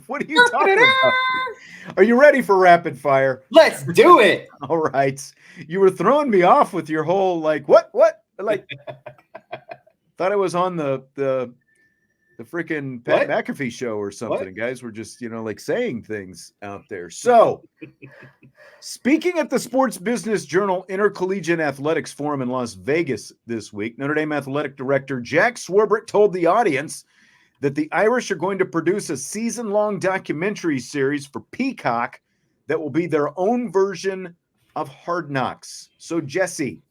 What are you talking about? Are you ready for rapid fire? Let's do it. All right. You were throwing me off with your whole like what? Like thought I was on the freaking Pat What? McAfee show or something. What? And guys were just, like saying things out there. So, speaking at the Sports Business Journal Intercollegiate Athletics Forum in Las Vegas this week, Notre Dame Athletic Director Jack Swarbrick told the audience that the Irish are going to produce a season-long documentary series for Peacock that will be their own version of Hard Knocks. So, Jesse,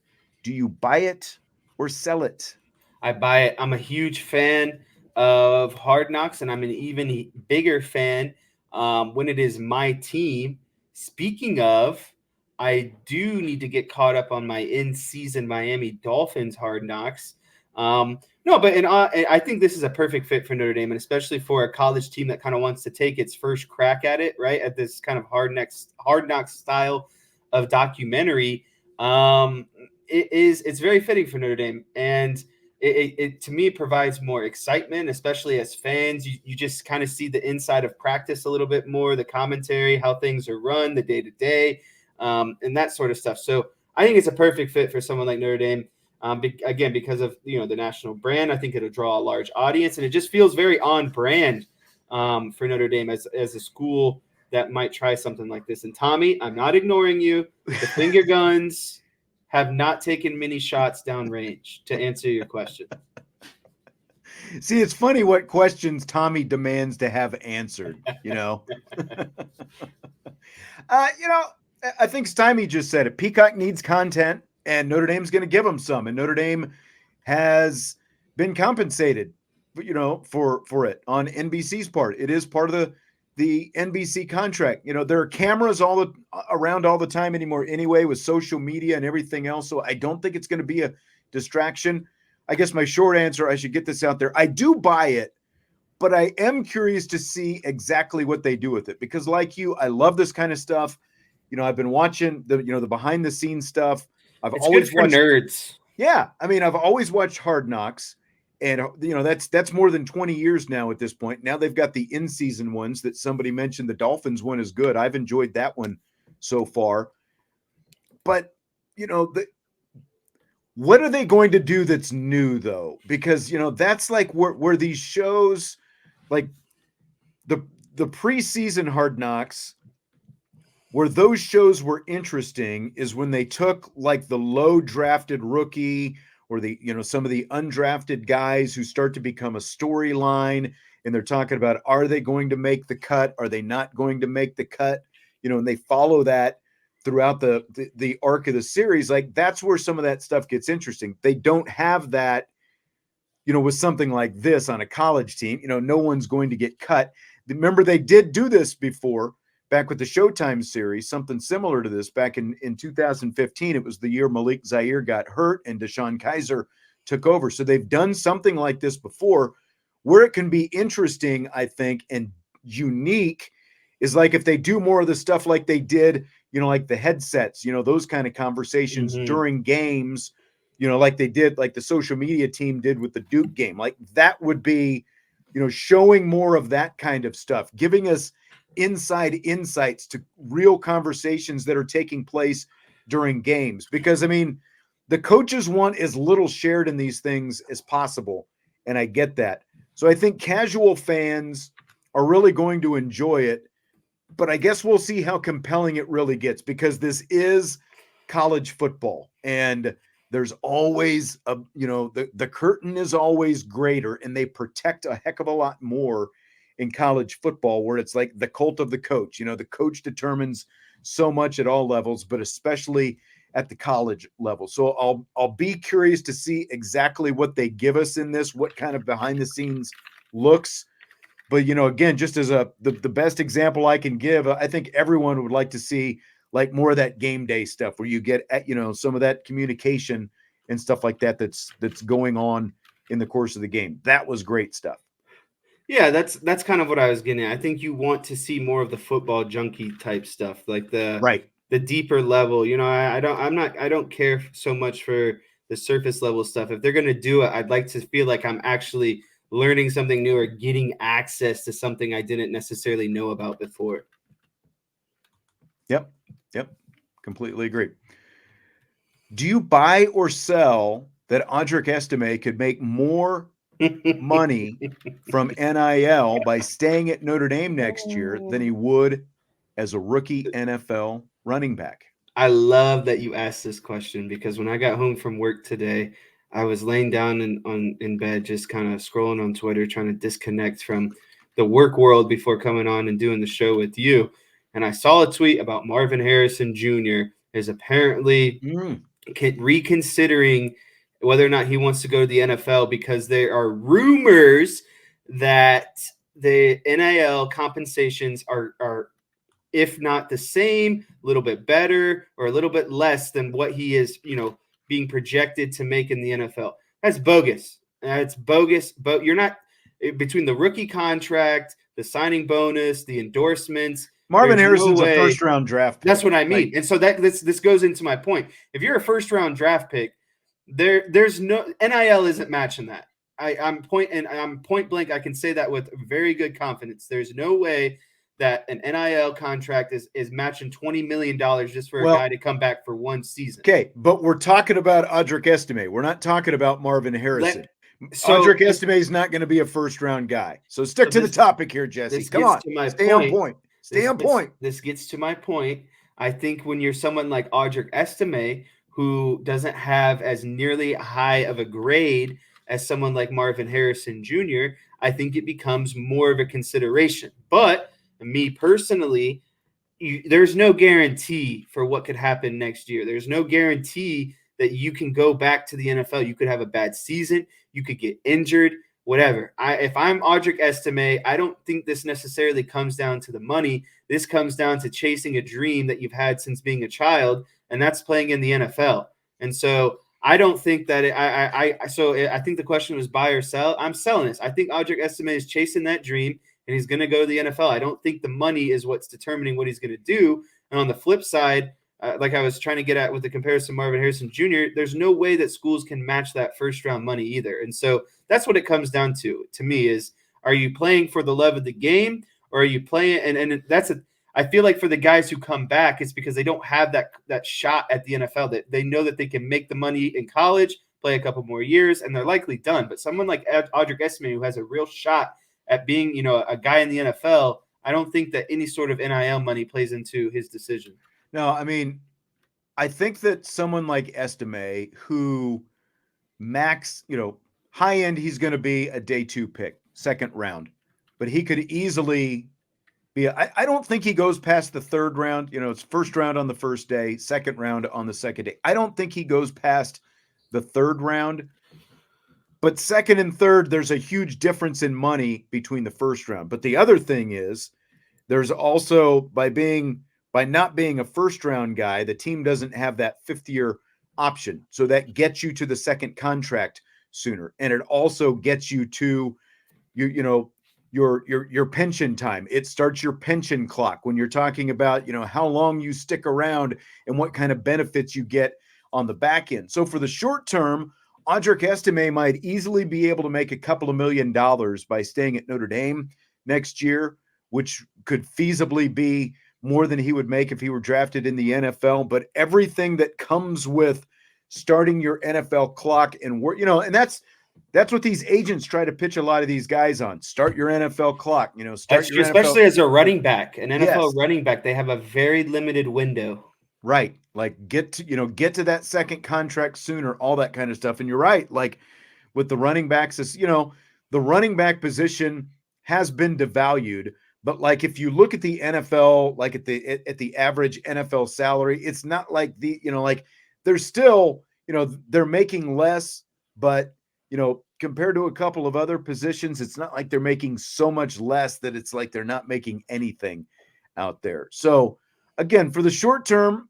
do you buy it or sell it? I buy it. I'm a huge fan of Hard Knocks, and I'm an even bigger fan when it is my team. Speaking of, I do need to get caught up on my in-season Miami Dolphins Hard Knocks. No, but I think this is a perfect fit for Notre Dame, and especially for a college team that kind of wants to take its first crack at it, right? At this kind of Hard Knocks style of documentary. It's very fitting for Notre Dame, and it to me provides more excitement, especially as fans. You just kind of see the inside of practice a little bit more, the commentary, how things are run, the day to day, and that sort of stuff. So I think it's a perfect fit for someone like Notre Dame. Again, because of the national brand, I think it'll draw a large audience, and it just feels very on brand for Notre Dame as a school that might try something like this. And Tommy, I'm not ignoring you. The finger guns have not taken many shots downrange, to answer your question. See, it's funny what questions Tommy demands to have answered, I think Stymie just said it. Peacock needs content, and Notre Dame's going to give them some. And Notre Dame has been compensated, for it on NBC's part. It is part of the NBC contract. There are cameras around all the time anymore anyway, with social media and everything else. So I don't think it's going to be a distraction. I guess my short answer, I should get this out there. I do buy it, but I am curious to see exactly what they do with it, because like you, I love this kind of stuff. I've been watching the behind the scenes stuff. It's always good for nerds. Yeah. I mean, I've always watched Hard Knocks. And that's more than 20 years now at this point. Now they've got the in-season ones that somebody mentioned. The Dolphins one is good. I've enjoyed that one so far. But what are they going to do that's new though? Because that's like where these shows, like the preseason Hard Knocks, where those shows were interesting is when they took like the low drafted rookie or the some of the undrafted guys who start to become a storyline, and they're talking about, are they going to make the cut? Are they not going to make the cut? And they follow that throughout the arc of the series. Like, that's where some of that stuff gets interesting. They don't have that, with something like this on a college team. No one's going to get cut. Remember, they did do this before, back with the Showtime series, something similar to this back in 2015. It was the year Malik Zaire got hurt and Deshaun Kaiser took over. So they've done something like this before. Where it can be interesting, I think, and unique is like if they do more of the stuff like they did, like the headsets, those kind of conversations during games, like they did, like the social media team did with the Duke game. Like that would be, showing more of that kind of stuff, giving us inside insights to real conversations that are taking place during games. Because I mean, the coaches want as little shared in these things as possible, and I get that. So I think casual fans are really going to enjoy it, but I guess we'll see how compelling it really gets, because this is college football, and there's always the curtain is always greater, and they protect a heck of a lot more in college football, where it's like the cult of the coach. The coach determines so much at all levels, but especially at the college level. So I'll be curious to see exactly what they give us in this, what kind of behind the scenes looks. But again, just as the best example I can give, I think everyone would like to see like more of that game day stuff, where you get some of that communication and stuff like that that's going on in the course of the game. That was great stuff. Yeah, that's kind of what I was getting at. I think you want to see more of the football junkie type stuff, like the deeper level. I don't care so much for the surface level stuff. If they're going to do it, I'd like to feel like I'm actually learning something new or getting access to something I didn't necessarily know about before. Yep. Completely agree. Do you buy or sell that Audric Estime could make more money from NIL by staying at Notre Dame next year than he would as a rookie NFL running back? I love that you asked this question, because when I got home from work today, I was laying down in bed, just kind of scrolling on Twitter, trying to disconnect from the work world before coming on and doing the show with you. And I saw a tweet about Marvin Harrison Jr. is apparently reconsidering whether or not he wants to go to the NFL, because there are rumors that the NIL compensations are if not the same, a little bit better or a little bit less than what he is, being projected to make in the NFL. That's bogus. That's bogus. But you're not, between the rookie contract, the signing bonus, the endorsements. Marvin Harrison's a first-round draft pick. That's what I mean. And so this goes into my point. If you're a first-round draft pick, there's no NIL isn't matching that. I'm point blank. I can say that with very good confidence. There's no way that an NIL contract is matching $20 million just for a guy to come back for one season. Okay, but we're talking about Audric Estime. We're not talking about Marvin Harrison. Audric Estime is not going to be a first-round guy. So stick to the topic here, Jesse. Come on, stay on point. Stay on point. This gets to my point. I think when you're someone like Audric Estime, who doesn't have as nearly high of a grade as someone like Marvin Harrison Jr., I think it becomes more of a consideration. But me personally, there's no guarantee for what could happen next year. There's no guarantee that you can go back to the NFL. You could have a bad season. You could get injured, whatever. If I'm Audric Estime, I don't think this necessarily comes down to the money. This comes down to chasing a dream that you've had since being a child, and that's playing in the NFL. And so I don't think that I think the question was buy or sell. I'm selling this. I think Audric Estime is chasing that dream, and he's going to go to the NFL. I don't think the money is what's determining what he's going to do. And on the flip side, like I was trying to get at with the comparison Marvin Harrison Jr., there's no way that schools can match that first-round money either. And so that's what it comes down to me, is, are you playing for the love of the game, or are you playing – and I feel like for the guys who come back, it's because they don't have that shot at the NFL. That they know that they can make the money in college, play a couple more years, and they're likely done. But someone like Audric Estime, who has a real shot at being, a guy in the NFL, I don't think that any sort of NIL money plays into his decision. No, I mean, I think that someone like Estimé, who high end, he's going to be a day 2 pick, second round, but he could easily be. I don't think he goes past the third round. It's first round on the first day, second round on the second day. I don't think he goes past the third round. But second and third, there's a huge difference in money between the first round. But the other thing is, there's also by not being a first round guy, the team doesn't have that 5th-year option. So that gets you to the second contract sooner. And it also gets you to your pension time. It starts your pension clock when you're talking about, how long you stick around and what kind of benefits you get on the back end. So for the short term, Audric Estime might easily be able to make a couple of $1 million by staying at Notre Dame next year, which could feasibly be more than he would make if he were drafted in the NFL. But everything that comes with starting your NFL clock and work, and that's what these agents try to pitch a lot of these guys on. Start your NFL clock, especially as a running back, an NFL running back, they have a very limited window. Right. Like get to that second contract sooner, all that kind of stuff. And you're right. Like with the running backs, the running back position has been devalued, but like, if you look at the NFL, like at the average NFL salary, it's not like they're still, they're making less, but compared to a couple of other positions, it's not like they're making so much less that it's like they're not making anything out there. So again, for the short term,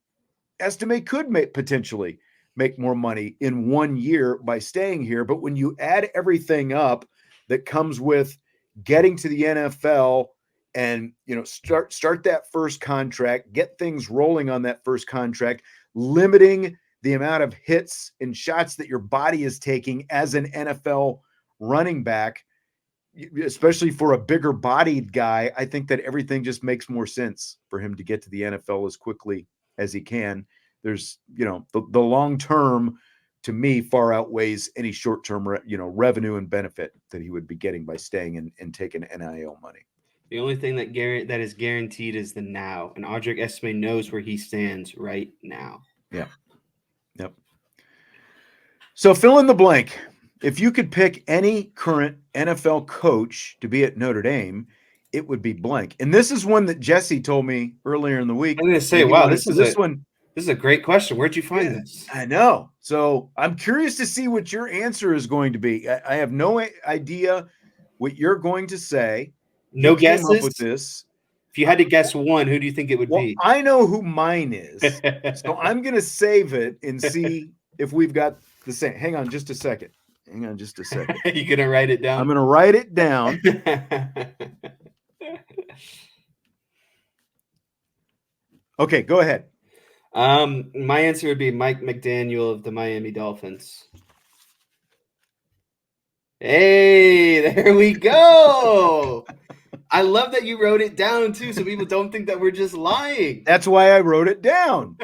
Estimé could potentially make more money in 1 year by staying here. But when you add everything up that comes with getting to the NFL and, start that first contract, get things rolling on that first contract, limiting the amount of hits and shots that your body is taking as an NFL running back, especially for a bigger bodied guy, I think that everything just makes more sense for him to get to the NFL as quickly as he can. There's, the long term to me far outweighs any short term, revenue and benefit that he would be getting by staying and taking NIL money. The only thing that is guaranteed is the now, and Audric Estime knows where he stands right now. Yeah. Yep. So fill in the blank. If you could pick any current NFL coach to be at Notre Dame, it would be blank. And this is one that Jesse told me earlier in the week. I'm going to say, wow, this is a great question. Where'd you find this? I know. So I'm curious to see what your answer is going to be. I have no idea what you're going to say. No guesses? Came up with this. If you had to guess one, who do you think it would be? I know who mine is. So I'm going to save it and see if we've got the same. Hang on just a second. You're going to write it down? I'm going to write it down. Okay, go ahead. My answer would be Mike McDaniel of the Miami Dolphins. Hey, there we go. I love that you wrote it down too, so people don't think that we're just lying. That's why I wrote it down.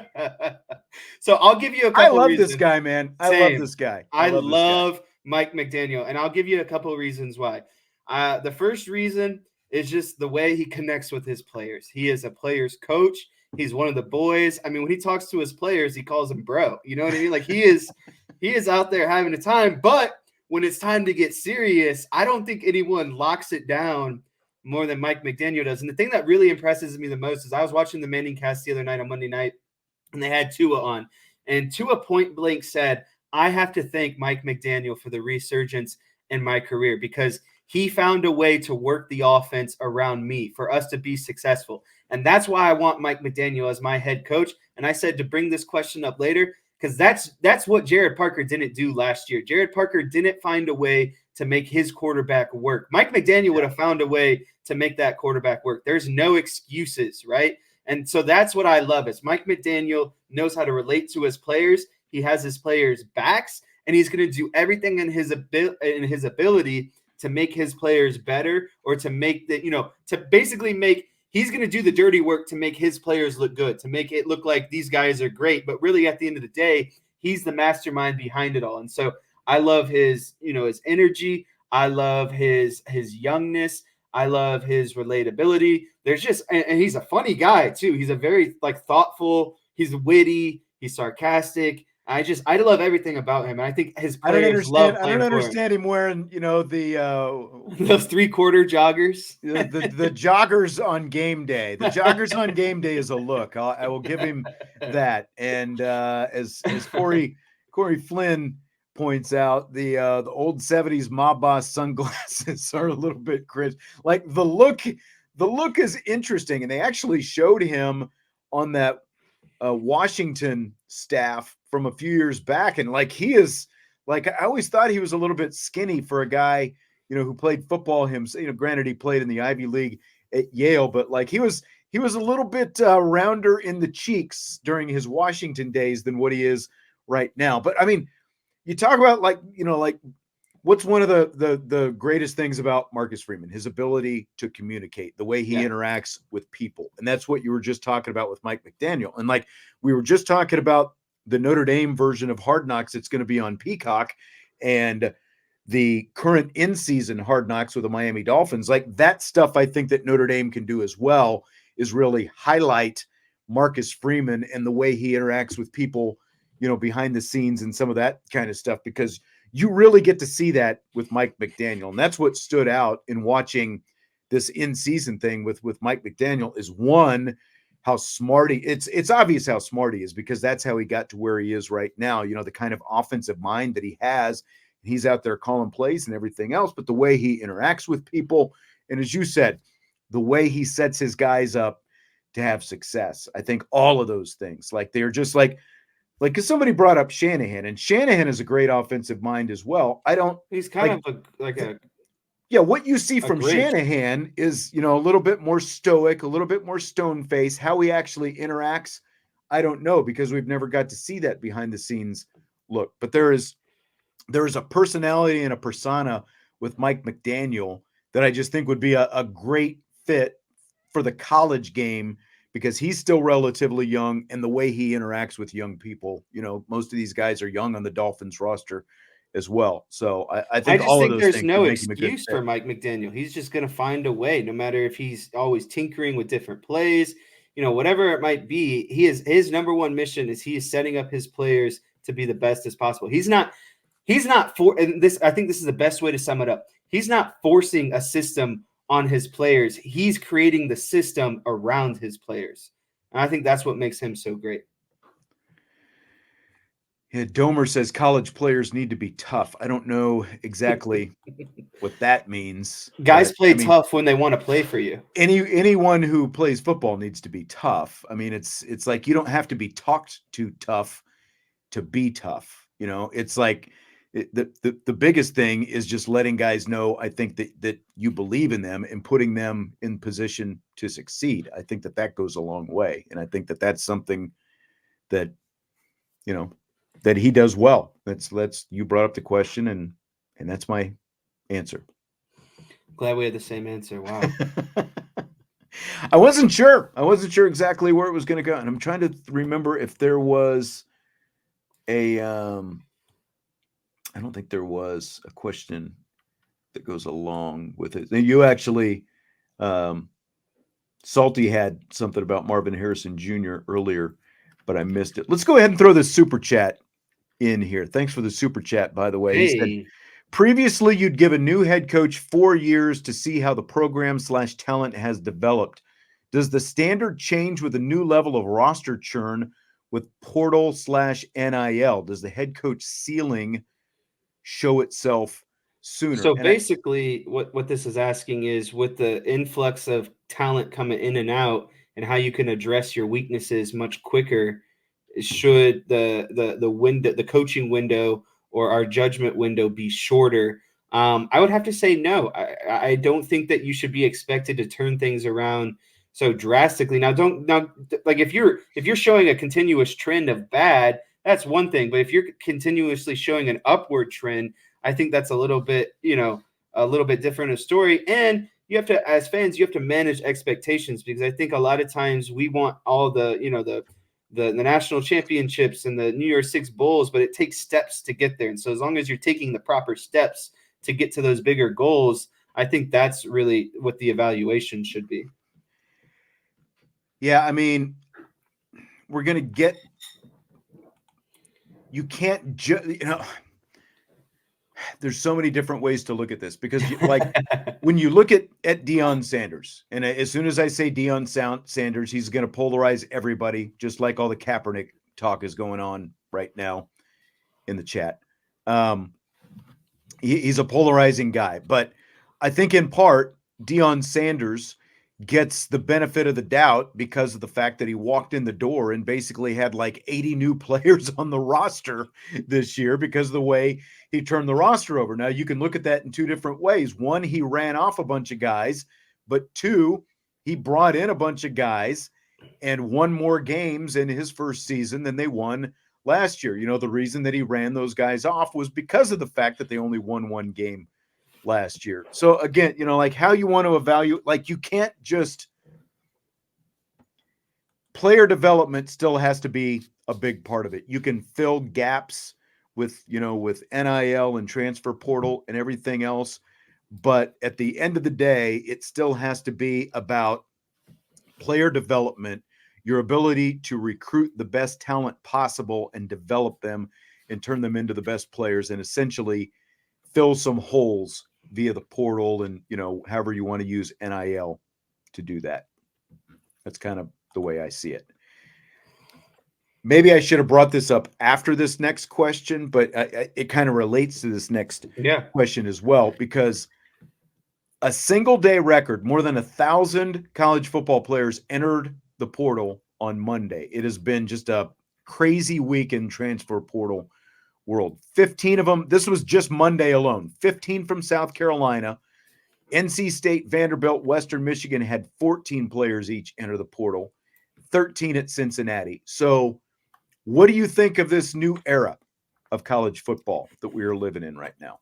So I'll give you a couple I love reasons. This guy, man. I love this guy. I love Mike McDaniel, and I'll give you a couple of reasons why. The first reason is just the way he connects with his players. He is a player's coach. He's one of the boys. I mean, when he talks to his players, he calls them bro. You know what I mean? Like he is out there having a time. But when it's time to get serious, I don't think anyone locks it down more than Mike McDaniel does. And the thing that really impresses me the most is I was watching the Manning cast the other night on Monday night, and they had Tua on. And Tua point blank said, I have to thank Mike McDaniel for the resurgence in my career because he found a way to work the offense around me for us to be successful. And that's why I want Mike McDaniel as my head coach. And I said to bring this question up later because that's what Jared Parker didn't do last year. Jared Parker didn't find a way to make his quarterback work. Mike McDaniel would have found a way to make that quarterback work. There's no excuses, right? And so that's what I love is Mike McDaniel knows how to relate to his players. He has his players' backs, and he's going to do everything in his ability to make his players better or to make to basically make he's going to do the dirty work to make his players look good, to make it look like these guys are great. But really, at the end of the day, he's the mastermind behind it all. And so I love his energy. I love his youngness. I love his relatability. And he's a funny guy too. He's a very thoughtful. He's witty. He's sarcastic. I love everything about him. And I think his players love playing. I don't understand him wearing, those 3/4 joggers. the joggers on game day. The joggers on game day is a look. I will give him that. And as Corey Flynn points out, the old 70s mob boss sunglasses are a little bit cringe. Like the look is interesting, and they actually showed him on that Washington staff from a few years back, and he is I always thought he was a little bit skinny for a guy who played football himself. Granted he played in the Ivy League at Yale, but he was a little bit rounder in the cheeks during his Washington days than what he is right now. But I mean, you talk about what's one of the greatest things about Marcus Freeman? His ability to communicate, the way he interacts with people. And that's what you were just talking about with Mike McDaniel. And we were just talking about the Notre Dame version of Hard Knocks that's going to be on Peacock and the current in-season Hard Knocks with the Miami Dolphins. That stuff I think that Notre Dame can do as well is really highlight Marcus Freeman and the way he interacts with people, behind the scenes and some of that kind of stuff, because you really get to see that with Mike McDaniel. And that's what stood out in watching this in-season thing with Mike McDaniel is one, how smart it's obvious how smart he is, because that's how he got to where he is right now. The kind of offensive mind that he has, he's out there calling plays and everything else, but the way he interacts with people. And as you said, the way he sets his guys up to have success. I think all of those things, they're just because somebody brought up Shanahan, and Shanahan is a great offensive mind as well. He's kind of what you see from Shanahan is, a little bit more stoic, a little bit more stone face. How he actually interacts, I don't know, because we've never got to see that behind the scenes look. But there is a personality and a persona with Mike McDaniel that I just think would be a great fit for the college game because he's still relatively young and the way he interacts with young people. Most of these guys are young on the Dolphins roster as well. So I I think just all of think those there's things could no make him a good excuse fit. for Mike McDaniel. He's just going to find a way, no matter if he's always tinkering with different plays, whatever it might be. His number one mission is he is setting up his players to be the best as possible. He's not and this, I think this is the best way to sum it up. He's not forcing a system on his players. He's creating the system around his players. And I think that's what makes him so great. Yeah, Domer says college players need to be tough. I don't know exactly what that means. Guys But play I mean, tough when they want to play for you. anyone who plays football needs to be tough. I mean, it's like you don't have to be talked to tough to be tough. It's like the biggest thing is just letting guys know. I think that you believe in them and putting them in position to succeed. I think that goes a long way, and I think that that's something that that he does well. Let's you brought up the question, and that's my answer. Glad we had the same answer. Wow. I wasn't sure. I wasn't sure exactly where it was going to go, and I'm trying to remember if there was a. I don't think there was a question that goes along with it. You actually, Salty had something about Marvin Harrison Jr. earlier, but I missed it. Let's go ahead and throw this super chat in here. Thanks for the super chat, by the way. He said, Hey, previously, you'd give a new head coach 4 years to see how the program/talent has developed. Does the standard change with a new level of roster churn with portal/NIL? Does the head coach ceiling show itself sooner? so And basically, what this is asking is, with the influx of talent coming in and out, and how you can address your weaknesses much quicker, should the coaching window or our judgment window be shorter? I would have to say no. I don't think that you should be expected to turn things around so drastically. Now, don't now like if you're showing a continuous trend of bad, that's one thing. But if you're continuously showing an upward trend, I think that's a little bit different a story. And you have to, as fans, you have to manage expectations, because I think a lot of times we want all the national championships and the New Year's Six Bowls, but it takes steps to get there. And so as long as you're taking the proper steps to get to those bigger goals, I think that's really what the evaluation should be. yeah, I mean, we're going to get, you can't there's so many different ways to look at this, because when you look at Deion Sanders, and as soon as I say Deion Sanders, he's going to polarize everybody, just like all the Kaepernick talk is going on right now in the chat. He's a polarizing guy, but I think in part Deion Sanders gets the benefit of the doubt because of the fact that he walked in the door and basically had like 80 new players on the roster this year because of the way he turned the roster over. Now, you can look at that in two different ways. One, he ran off a bunch of guys, but two, he brought in a bunch of guys and won more games in his first season than they won last year. The reason that he ran those guys off was because of the fact that they only won one game last year. So again, like how you want to evaluate, like you can't just, player development still has to be a big part of it. You can fill gaps with NIL and transfer portal and everything else, but at the end of the day, it still has to be about player development, your ability to recruit the best talent possible and develop them and turn them into the best players, and essentially fill some holes via the portal and however you want to use NIL to do that. That's kind of the way I see it. Maybe I should have brought this up after this next question, but it kind of relates to this next question as well, because a single day record, more than 1,000 college football players entered the portal on Monday. It has been just a crazy week in transfer portal world. 15 of them, this was just Monday alone, 15 from South Carolina. NC State, Vanderbilt, Western Michigan had 14 players each enter the portal, 13 at Cincinnati. So what do you think of this new era of college football that we are living in right now?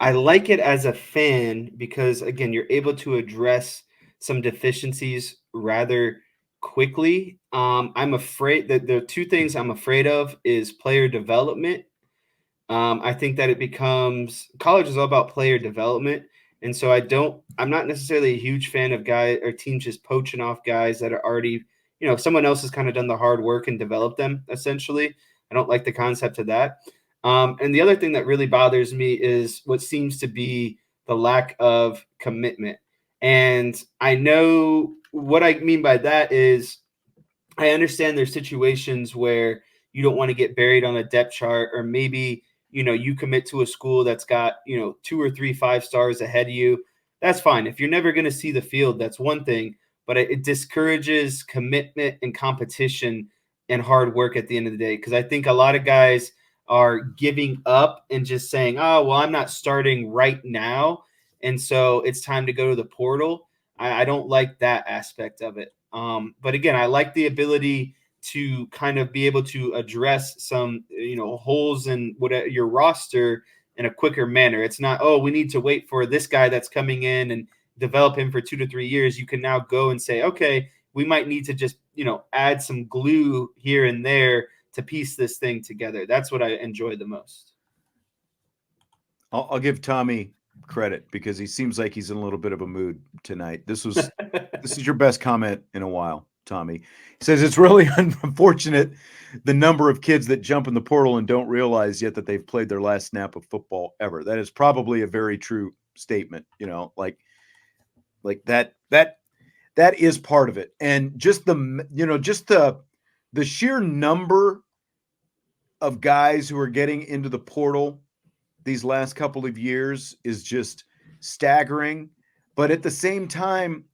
I like it as a fan because, again, you're able to address some deficiencies rather quickly. I'm afraid that the two things I'm afraid of is player development. I think that it becomes college is all about player development. And so I'm not necessarily a huge fan of guys or teams just poaching off guys that are already, someone else has kind of done the hard work and developed them essentially. I don't like the concept of that. And the other thing that really bothers me is what seems to be the lack of commitment. And I know what I mean by that is I understand there's situations where you don't want to get buried on a depth chart, or maybe, you commit to a school that's got, 2 or 3 5 stars ahead of you. That's fine. If you're never going to see the field, that's one thing, but it discourages commitment and competition and hard work at the end of the day. Cause I think a lot of guys are giving up and just saying, oh, well, I'm not starting right now. And so it's time to go to the portal. I don't like that aspect of it. But again, I like the ability to kind of be able to address some, holes in what your roster in a quicker manner. It's not, oh, we need to wait for this guy that's coming in and develop him for 2 to 3 years. You can now go and say, okay, we might need to just, add some glue here and there to piece this thing together. That's what I enjoy the most. I'll give Tommy credit because he seems like he's in a little bit of a mood tonight. This is your best comment in a while, Tommy. He says it's really unfortunate the number of kids that jump in the portal and don't realize yet that they've played their last snap of football ever. That is probably a very true statement, like that is part of it. And just the sheer number of guys who are getting into the portal these last couple of years is just staggering. But at the same time,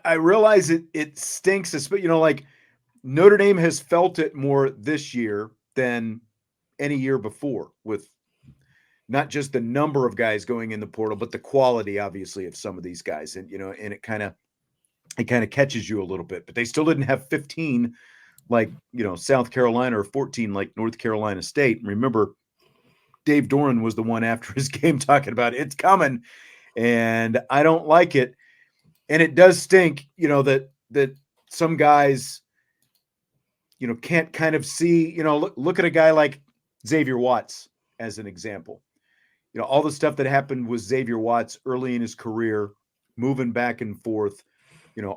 I realize it stinks, but like Notre Dame has felt it more this year than any year before, with not just the number of guys going in the portal, but the quality, obviously, of some of these guys. And and it kind of catches you a little bit. But they still didn't have 15 like South Carolina, or 14 like North Carolina State. And remember, Dave Doran was the one after his game talking about it's coming, and I don't like it. And it does stink, that some guys, can't kind of see, look at a guy like Xavier Watts as an example. All the stuff that happened with Xavier Watts early in his career, moving back and forth,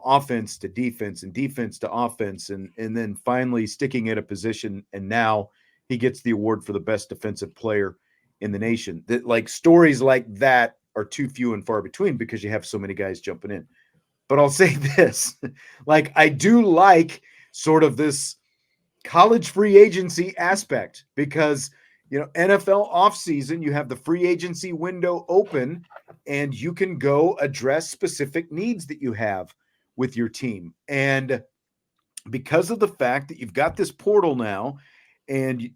offense to defense and defense to offense, and then finally sticking at a position, and now he gets the award for the best defensive player in the nation. That, like, stories like that are too few and far between because you have so many guys jumping in. But I'll say this, like, I do like sort of this college free agency aspect because, NFL offseason, you have the free agency window open and you can go address specific needs that you have with your team. And because of the fact that you've got this portal now and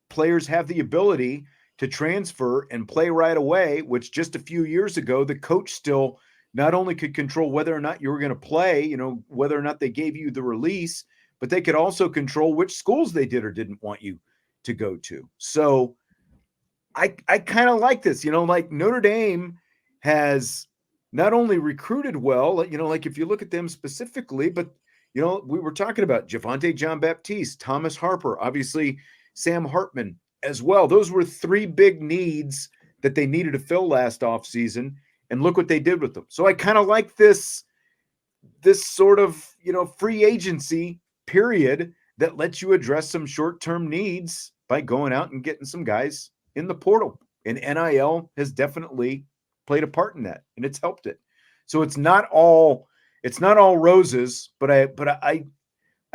players have the ability to transfer and play right away, which just a few years ago, the coach still not only could control whether or not you were going to play, whether or not they gave you the release, but they could also control which schools they did or didn't want you to go to. So I kind of like this, like Notre Dame has not only recruited well, like if you look at them specifically, but we were talking about Javonte Jean-Baptiste, Thomas Harper, obviously Sam Hartman as well. Those were 3 big needs that they needed to fill last offseason, and look what they did with them. So I kind of like this sort of, free agency period that lets you address some short-term needs by going out and getting some guys in the portal. And NIL has definitely played a part in that, and it's helped it. So it's not all roses, but I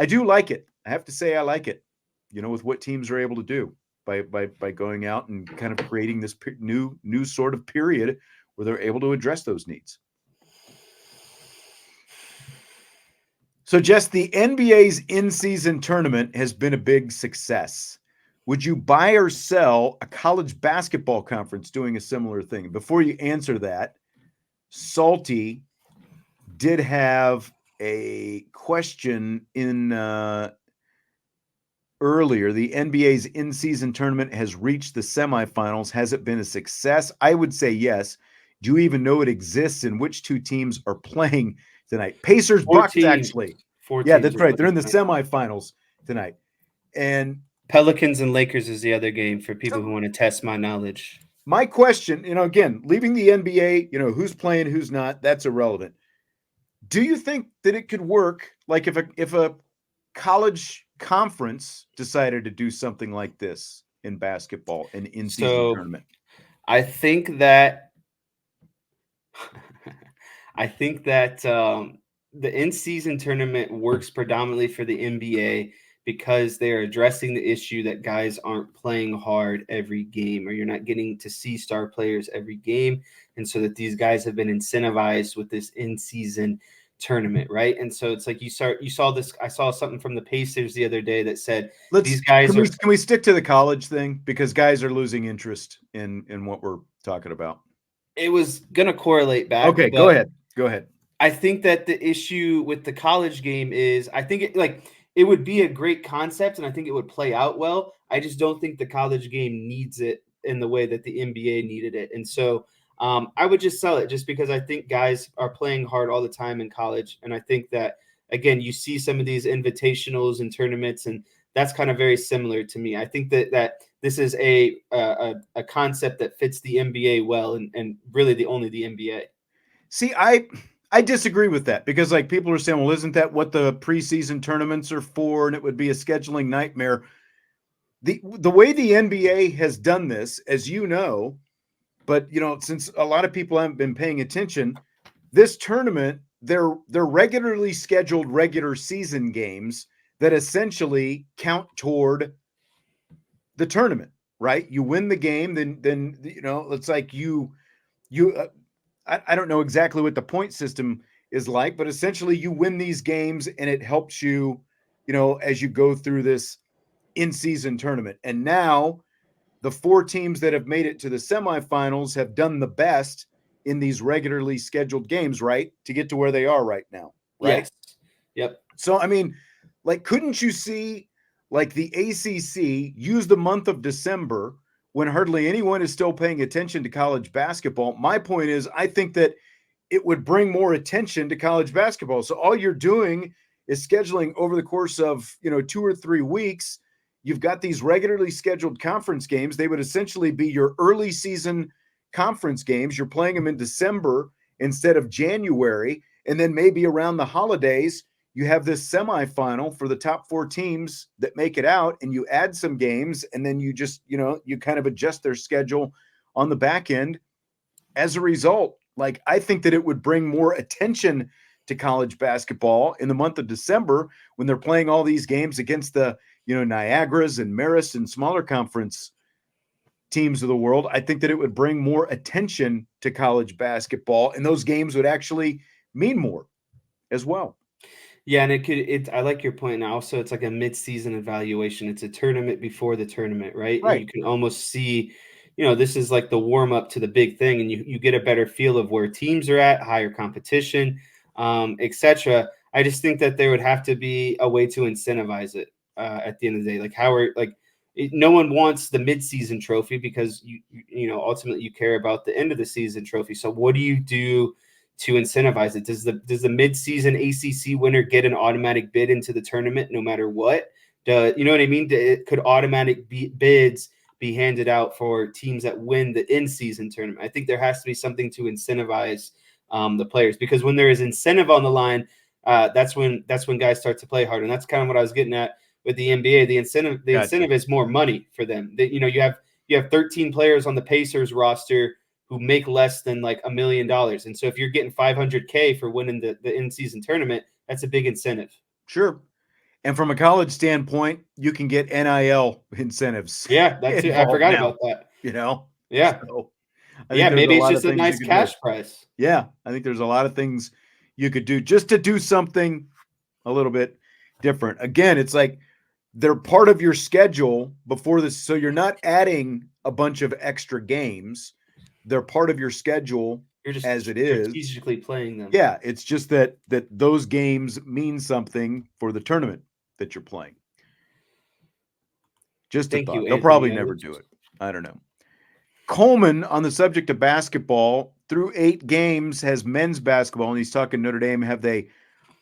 do like it. I have to say I like it, with what teams are able to do by going out and kind of creating this new sort of period where they're able to address those needs. So, Jess, the NBA's in-season tournament has been a big success. Would you buy or sell a college basketball conference doing a similar thing? Before you answer that, Salty did have a question in earlier, the NBA's in-season tournament has reached the semifinals. Has it been a success? I would say yes. Do you even know it exists and which two teams are playing tonight? Pacers, Four Bucks, teams. actually. Four Yeah, teams that's are right. They're playing in the tonight. semifinals tonight. And Pelicans and Lakers is the other game for people so who want to test my knowledge. my question, again, leaving the NBA, who's playing, who's not, that's irrelevant. Do you think that it could work, like if a college conference decided to do something like this in basketball, an in-season So tournament? I think that the in-season tournament works predominantly for the NBA because they're addressing the issue that guys aren't playing hard every game, or you're not getting to see star players every game, and so that these guys have been incentivized with this in-season tournament, right? And so it's like you saw this. I saw something from the Pacers the other day that said these guys Can we stick to the college thing, because guys are losing interest in what we're talking about? It was going to correlate back. Okay, but go ahead. I think that the issue with the college game is I think it would be a great concept and I think it would play out well. I just don't think the college game needs it in the way that the NBA needed it. And so I would just sell it just because I think guys are playing hard all the time in college. And I think that, again, you see some of these invitationals and tournaments, and that's kind of very similar to me. I think that this is a concept that fits the NBA well, and really the NBA. See, I disagree with that, because like people are saying, well, isn't that what the preseason tournaments are for? And it would be a scheduling nightmare. The way the NBA has done this, as you know, but since a lot of people haven't been paying attention, this tournament, they're regularly scheduled regular season games that essentially count toward the tournament, right? You win the game, then it's like you I don't know exactly what the point system is like, but essentially you win these games and it helps you, as you go through this in-season tournament. And now the four teams that have made it to the semifinals have done the best in these regularly scheduled games, right? To get to where they are right now, right? Yes. Yep. So, I mean, like, couldn't you see like the ACC use the month of December when hardly anyone is still paying attention to college basketball? My point is, I think that it would bring more attention to college basketball. So all you're doing is scheduling over the course of, 2 or 3 weeks. You've got these regularly scheduled conference games. They would essentially be your early season conference games. You're playing them in December instead of January. And then maybe around the holidays, you have this semifinal for the top 4 teams that make it out, and you add some games, and then you just, you kind of adjust their schedule on the back end. As a result, like, I think that it would bring more attention to college basketball in the month of December when they're playing all these games against the, Niagaras and Marist and smaller conference teams of the world. I think that it would bring more attention to college basketball, and those games would actually mean more as well. Yeah, and I like your point. And also, it's like a mid-season evaluation. It's a tournament before the tournament, right? And you Right. can almost see, this is like the warm-up to the big thing, and you get a better feel of where teams are at, higher competition, etc. I just think that there would have to be a way to incentivize it at the end of the day. Like no one wants the mid-season trophy because ultimately you care about the end of the season trophy. So what do you do to incentivize it? Does the mid-season ACC winner get an automatic bid into the tournament no matter what? You know what I mean? Could automatic bids be handed out for teams that win the in-season tournament? I think there has to be something to incentivize the players, because when there is incentive on the line, that's when guys start to play hard. And that's kind of what I was getting at with the NBA. The incentive is more money for them. You have 13 players on the Pacers roster who make less than like $1 million. And so if you're getting $500K for winning the in-season tournament, that's a big incentive. Sure. And from a college standpoint, you can get NIL incentives. Yeah, that's it. I forgot about that. Yeah. So I think there's Maybe a it's lot just of a things you nice can cash do. prize. Yeah, I think there's a lot of things you could do just to do something a little bit different. Again, it's like they're part of your schedule before this, so you're not adding a bunch of extra games. They're part of your schedule You're just as it is. strategically playing them. Yeah, it's just that those games mean something for the tournament that you're playing. Just a Thank thought. you, They'll probably Anthony never Edwards. do it. I don't know. Coleman, on the subject of basketball, through 8 games has men's basketball, and he's talking Notre Dame. Have they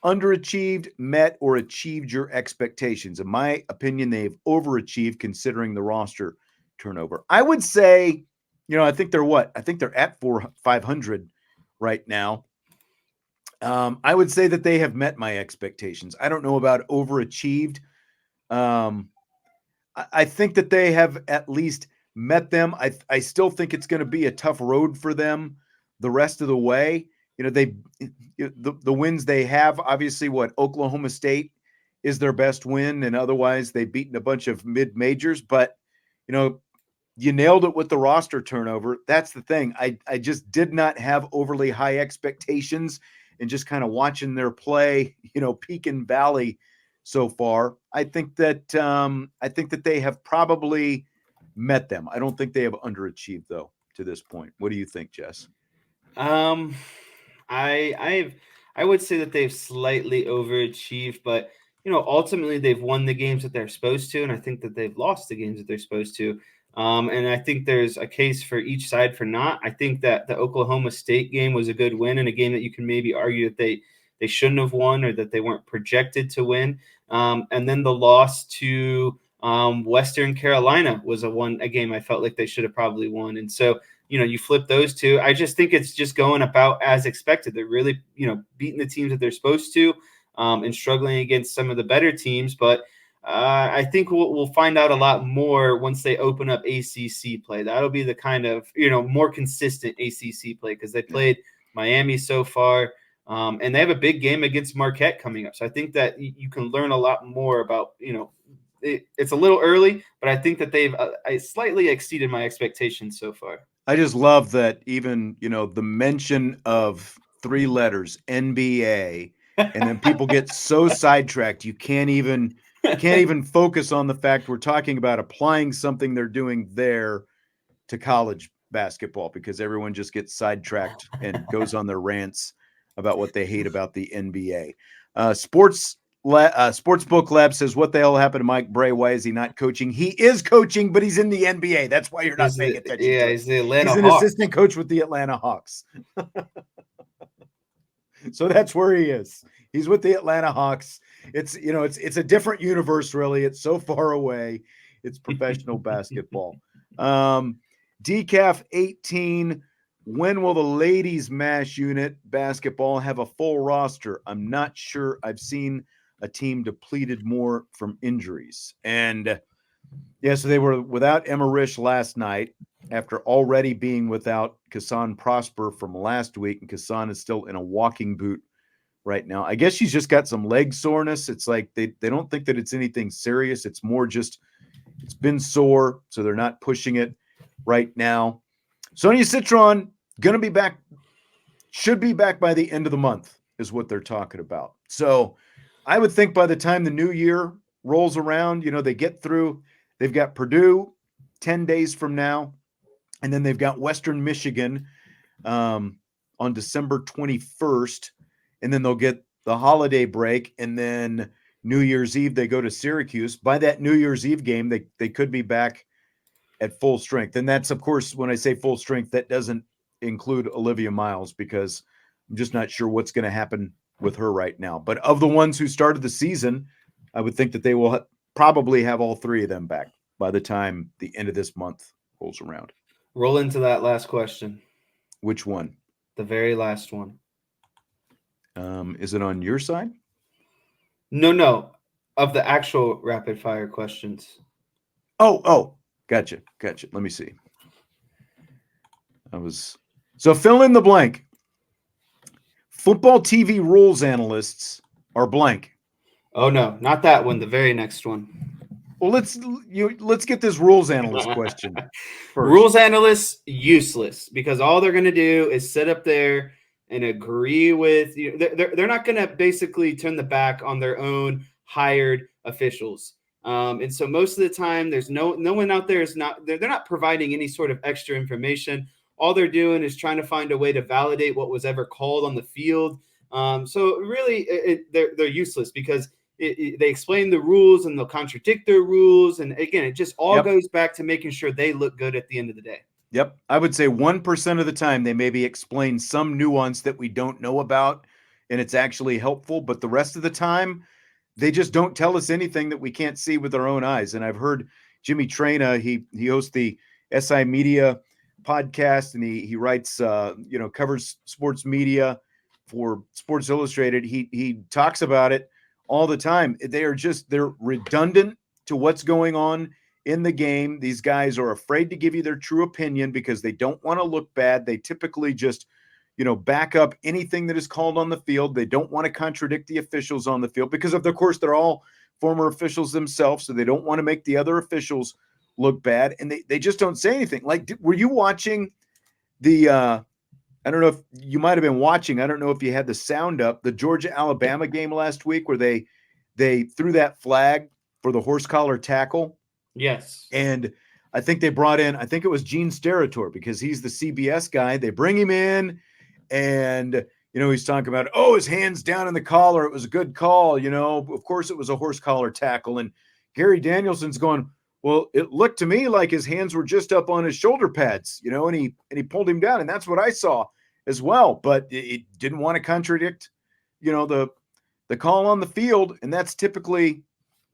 underachieved, met, or achieved your expectations? In my opinion, they've overachieved considering the roster turnover. I would say, I think they're what? I think they're at 500 right now. I would say that they have met my expectations. I don't know about overachieved. I think that they have at least met them. I still think it's going to be a tough road for them the rest of the way. The wins they have, obviously, Oklahoma State is their best win, and otherwise they've beaten a bunch of mid majors. But you nailed it with the roster turnover. That's the thing. I just did not have overly high expectations, and just kind of watching their play, peak and valley so far. I think that they have probably met them. I don't think they have underachieved though to this point. What do you think, Jess? I would say that they've slightly overachieved, but ultimately they've won the games that they're supposed to, and I think that they've lost the games that they're supposed to. And I think there's a case for each side for not. I think that the Oklahoma State game was a good win, and a game that you can maybe argue that they shouldn't have won or that they weren't projected to win. And then the loss to Western Carolina was a game I felt like they should have probably won. And so, you flip those two. I just think it's just going about as expected. They're really, beating the teams that they're supposed to and struggling against some of the better teams. But I think we'll find out a lot more once they open up ACC play. That'll be the kind of, more consistent ACC play because they played Miami so far. And they have a big game against Marquette coming up. So I think that you can learn a lot more about, it's a little early, but I think that they've slightly exceeded my expectations so far. I just love that even, the mention of 3 letters, NBA, and then people get so sidetracked you can't even focus on the fact we're talking about applying something they're doing there to college basketball because everyone just gets sidetracked and goes on their rants about what they hate about the NBA. Sportsbook Lab says, what the hell happened to Mike Bray? Why is he not coaching? He is coaching, but he's in the NBA. That's why you're not paying attention to it. He's the Atlanta He's an Hawks. assistant coach with the Atlanta Hawks. So that's where he is. He's with the Atlanta Hawks. It's a different universe, really. It's so far away. It's professional basketball. Decaf 18. When will the ladies MASH unit basketball have a full roster? I'm not sure I've seen a team depleted more from injuries. And so they were without Emma Risch last night after already being without Kassan Prosper from last week. And Kassan is still in a walking boot right now. I guess she's just got some leg soreness. It's like they don't think that it's anything serious. It's more just it's been sore, so they're not pushing it right now. Sonia Citron going to be back, should be back by the end of the month is what they're talking about. So I would think by the time the new year rolls around, they get through, they've got Purdue 10 days from now, and then they've got Western Michigan on December 21st, and then they'll get the holiday break, and then New Year's Eve, they go to Syracuse. By that New Year's Eve game, they could be back at full strength. And that's, of course, when I say full strength, that doesn't include Olivia Miles because I'm just not sure what's going to happen with her right now. But of the ones who started the season, I would think that they will probably have all 3 of them back by the time the end of this month rolls around. Roll into that last question. Which one? The very last one. Is it on your side? No. Of the actual rapid fire questions. Oh, gotcha. Let me see. So fill in the blank. Football TV rules analysts are blank. Oh no, not that one. The very next one. Well, let's get this rules analyst question first. Rules analysts useless because all they're going to do is sit up there and agree with you. They're not going to basically turn the back on their own hired officials. And so most of the time, there's no one out there is not they're not providing any sort of extra information. All they're doing is trying to find a way to validate what was ever called on the field. So really, they're useless because they explain the rules and they'll contradict their rules. And again, it just all goes back to making sure they look good at the end of the day. Yep. I would say 1% of the time they maybe explain some nuance that we don't know about and it's actually helpful. But the rest of the time, they just don't tell us anything that we can't see with our own eyes. And I've heard Jimmy Traina, he hosts the SI Media podcast and he writes, covers sports media for Sports Illustrated. He talks about it all the time. They're redundant to what's going on in the game. These guys are afraid to give you their true opinion because they don't want to look bad. They typically just, back up anything that is called on the field. They don't want to contradict the officials on the field because of course, they're all former officials themselves. So they don't want to make the other officials look bad. And they just don't say anything. Like, were you watching the, I don't know if you might've been watching, I don't know if you had the sound up, the Georgia-Alabama game last week where they threw that flag for the horse collar tackle. Yes. And I think they brought in, I think it was Gene Steratore because he's the CBS guy. They bring him in and, he's talking about, his hands down in the collar. It was a good call. Of course it was a horse collar tackle. And Gary Danielson's going, well, it looked to me like his hands were just up on his shoulder pads, and he pulled him down. And that's what I saw as well. But it didn't want to contradict, the call on the field. And that's typically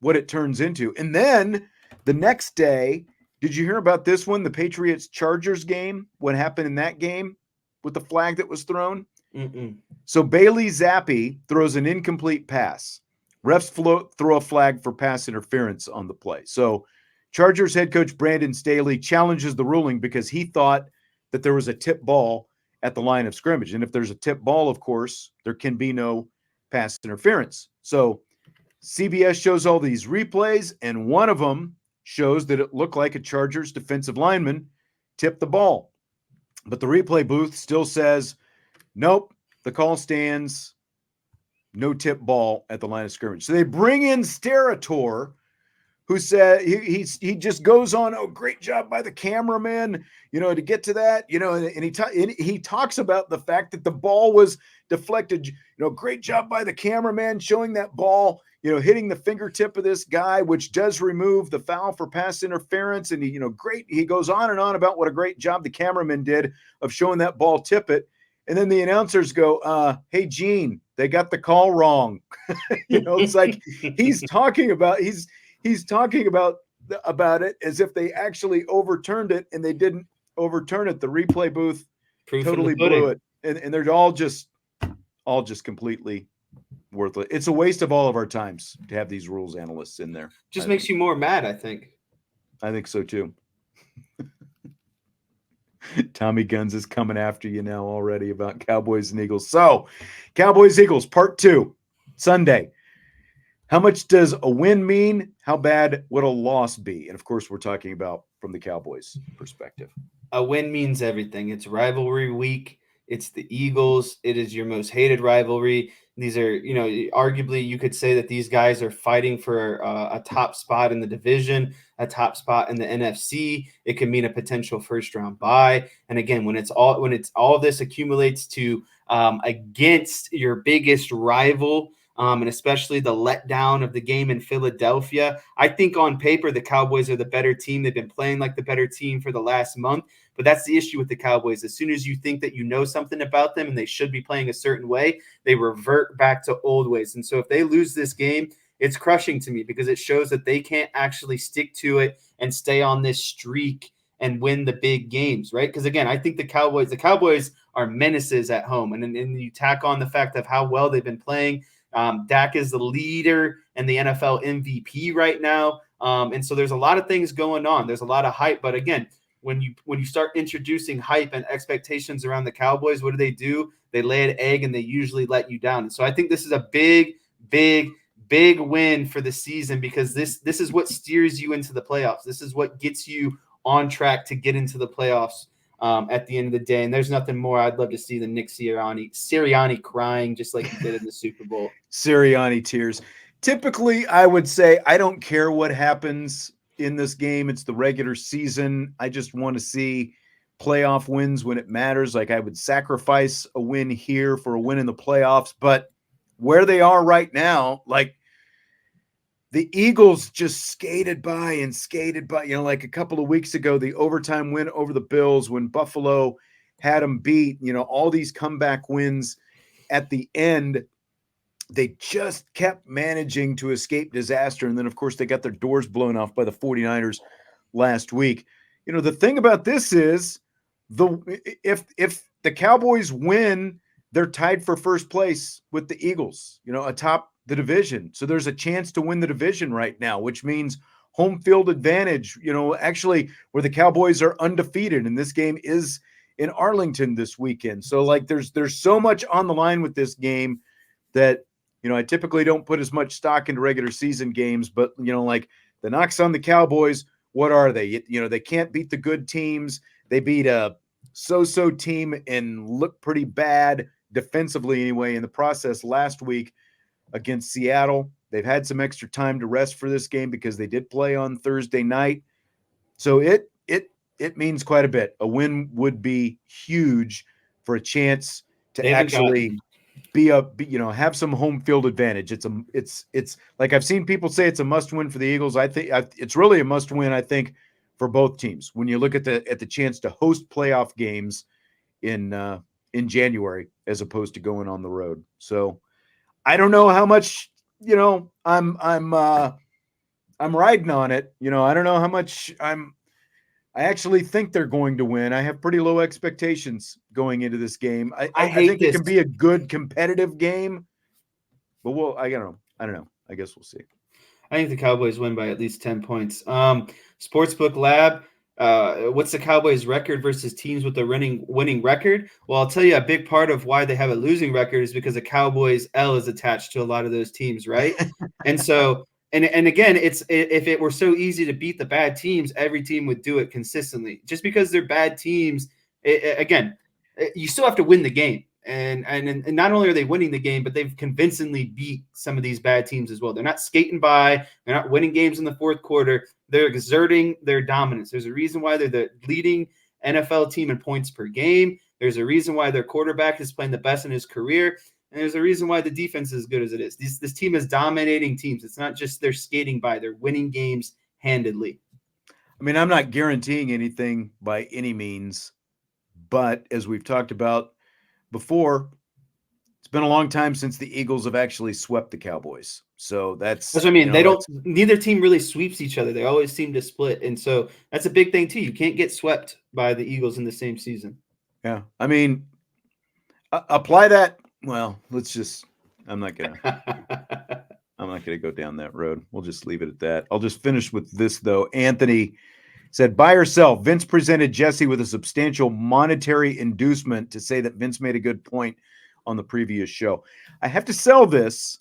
what it turns into. And then the next day, did you hear about this one? The Patriots-Chargers game, what happened in that game with the flag that was thrown? Mm-mm. So Bailey Zappi throws an incomplete pass. Refs throw a flag for pass interference on the play. So Chargers head coach Brandon Staley challenges the ruling because he thought that there was a tip ball at the line of scrimmage. And if there's a tip ball, of course, there can be no pass interference. So CBS shows all these replays, and one of them shows that it looked like a Chargers defensive lineman tipped the ball. But the replay booth still says, nope, the call stands, no tip ball at the line of scrimmage. So they bring in Steratore, who said he just goes on, great job by the cameraman, to get to that, and he talks about the fact that the ball was deflected, great job by the cameraman showing that ball, hitting the fingertip of this guy, which does remove the foul for pass interference. And he goes on and on about what a great job the cameraman did of showing that ball tip it. And then the announcers go, hey, Gene, they got the call wrong. It's like he's talking about it as if they actually overturned it, and they didn't overturn it. The replay booth totally blew it. And they're all just completely worthless. It's a waste of all of our times to have these rules analysts in there. Just makes you more mad, I think. I think so too. Tommy Guns is coming after you now already about Cowboys and Eagles. So, Cowboys-Eagles, part 2, Sunday. How much does a win mean? How bad would a loss be? And, of course, we're talking about from the Cowboys' perspective. A win means everything. It's rivalry week. It's the Eagles. It is your most hated rivalry. These are, arguably you could say that these guys are fighting for a top spot in the division, a top spot in the NFC. It can mean a potential first-round bye. And again, when all this accumulates to against your biggest rival, and especially the letdown of the game in Philadelphia, I think on paper the Cowboys are the better team. They've been playing like the better team for the last month. But that's the issue with the Cowboys. As soon as you think that you know something about them and they should be playing a certain way, they revert back to old ways. And so if they lose this game, it's crushing to me because it shows that they can't actually stick to it and stay on this streak and win the big games, right? Because, again, I think the Cowboys are menaces at home. And you tack on the fact of how well they've been playing. Dak is the leader and the NFL MVP right now. And so there's a lot of things going on. There's a lot of hype. But, again, when you start introducing hype and expectations around the Cowboys, what do? They lay an egg and they usually let you down. And so I think this is a big, big, big win for the season because this is what steers you into the playoffs. This is what gets you on track to get into the playoffs at the end of the day. And there's nothing more I'd love to see than Nick Sirianni crying just like he did in the Super Bowl. Sirianni tears. Typically, I would say I don't care what happens in this game. It's the regular season. I just want to see playoff wins when it matters. Like I would sacrifice a win here for a win in the playoffs, but where they are right now, like the Eagles just skated by and skated by. Like a couple of weeks ago, the overtime win over the Bills when Buffalo had them beat. All these comeback wins at the end. They just kept managing to escape disaster. And then, of course, they got their doors blown off by the 49ers last week. The thing about this is if the Cowboys win, they're tied for first place with the Eagles, atop the division. So there's a chance to win the division right now, which means home field advantage, actually where the Cowboys are undefeated. And this game is in Arlington this weekend. So there's so much on the line with this game that, I typically don't put as much stock into regular season games, but like the knocks on the Cowboys, what are they? They can't beat the good teams. They beat a so-so team and look pretty bad defensively anyway in the process last week against Seattle. They've had some extra time to rest for this game because they did play on Thursday night. So it means quite a bit. A win would be huge for a chance to actually have some home field advantage. It's like I've seen people say it's a must win for the Eagles. I think it's really a must win, I think, for both teams when you look at the chance to host playoff games in January as opposed to going on the road. So I don't know how much, I'm riding on it. I don't know how much I actually think they're going to win. I have pretty low expectations going into this game. I think it can be a good competitive game, but I don't know. I guess we'll see. I think the Cowboys win by at least 10 points. Sportsbook Lab, what's the Cowboys' record versus teams with a winning record? Well, I'll tell you a big part of why they have a losing record is because the Cowboys' L is attached to a lot of those teams, right? And so and again, if it were so easy to beat the bad teams, every team would do it consistently. Just because they're bad teams, again, you still have to win the game. And not only are they winning the game, but they've convincingly beat some of these bad teams as well. They're not skating by. They're not winning games in the fourth quarter. They're exerting their dominance. There's a reason why they're the leading NFL team in points per game. There's a reason why their quarterback is playing the best in his career. And there's a reason why the defense is as good as it is. This team is dominating teams. It's not just they're skating by. They're winning games handedly. I mean, I'm not guaranteeing anything by any means, but as we've talked about before, it's been a long time since the Eagles have actually swept the Cowboys. So that's what I mean. Neither team really sweeps each other. They always seem to split. And so that's a big thing too. You can't get swept by the Eagles in the same season. Yeah. I mean, apply that. Well, I'm not going to go down that road. We'll just leave it at that. I'll just finish with this though. Anthony said, buy or sell. Vince presented Jesse with a substantial monetary inducement to say that Vince made a good point on the previous show. I have to sell this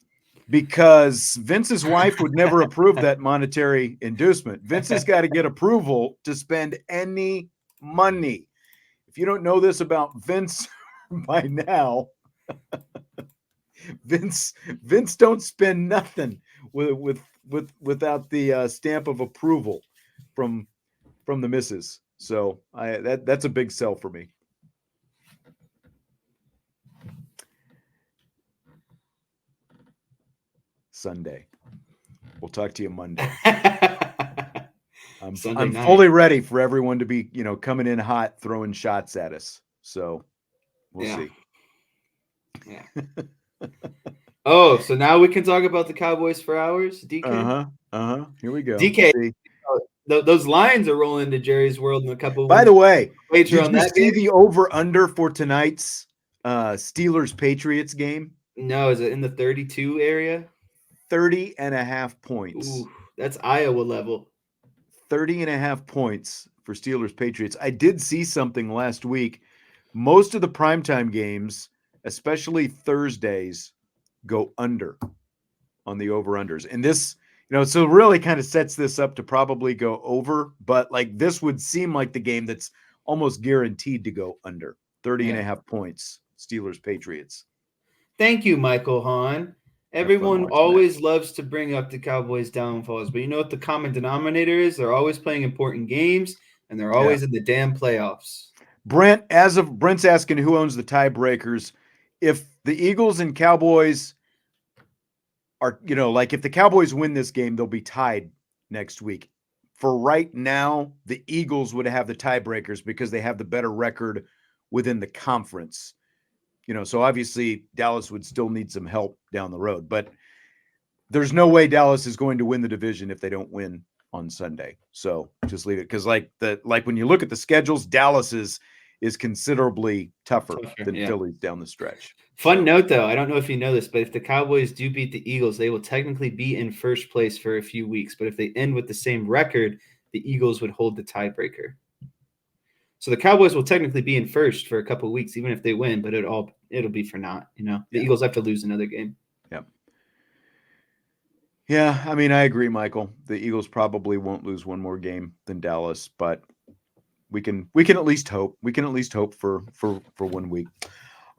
because Vince's wife would never approve that monetary inducement. Vince has got to get approval to spend any money. If you don't know this about Vince by now, Vince don't spend nothing without the stamp of approval from the missus. So that's a big sell for me. Sunday. We'll talk to you Monday. I'm fully ready for everyone to be, coming in hot, throwing shots at us. So we'll see. Yeah. Oh, so now we can talk about the Cowboys for hours, DK? Here we go. DK, those lines are rolling into Jerry's world in a couple By the way, did you see game? The over-under for tonight's Steelers-Patriots game? No, is it in the 32 area? 30.5 points. Ooh, that's Iowa level. 30.5 points for Steelers-Patriots. I did see something last week. Most of the primetime games, especially Thursdays, go under on the over-unders. And this, so really kind of sets this up to probably go over. But this would seem like the game that's almost guaranteed to go under. 30.5 points, Steelers-Patriots. Thank you, Michael Hahn. Everyone always loves to bring up the Cowboys' downfalls, but you know what the common denominator is? They're always playing important games, and they're always in the damn playoffs. Brent's asking who owns the tiebreakers. If the Eagles and Cowboys are, like if the Cowboys win this game, they'll be tied next week. For right now, the Eagles would have the tiebreakers because they have the better record within the conference. So obviously Dallas would still need some help down the road, but there's no way Dallas is going to win the division if they don't win on Sunday. So just leave it. Cause like when you look at the schedules, Dallas is considerably tougher than Philly's down the stretch. Fun note, though, I don't know if you know this, but if the Cowboys do beat the Eagles, they will technically be in first place for a few weeks. But if they end with the same record, the Eagles would hold the tiebreaker. So the Cowboys will technically be in first for a couple of weeks, even if they win, but it'll be for naught. The Eagles have to lose another game. Yep. Yeah, I mean, I agree, Michael. The Eagles probably won't lose one more game than Dallas, but we can at least hope. We can at least hope for 1 week.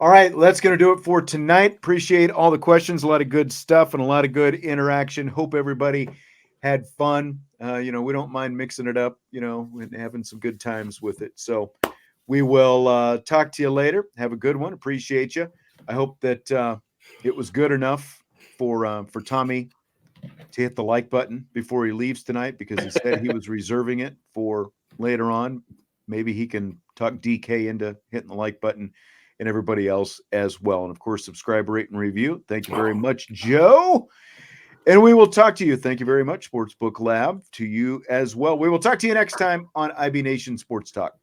All right, that's going to do it for tonight. Appreciate all the questions, a lot of good stuff, and a lot of good interaction. Hope everybody had fun. We don't mind mixing it up, and having some good times with it. So we will talk to you later. Have a good one. Appreciate you. I hope that it was good enough for Tommy to hit the like button before he leaves tonight, because he said he was reserving it for later on. Maybe he can talk DK into hitting the like button, and everybody else as well. And of course, subscribe, rate, and review. Thank you very much, Joe. And we will talk to you. Thank you very much, Sportsbook Lab, to you as well. We will talk to you next time on IB Nation Sports Talk.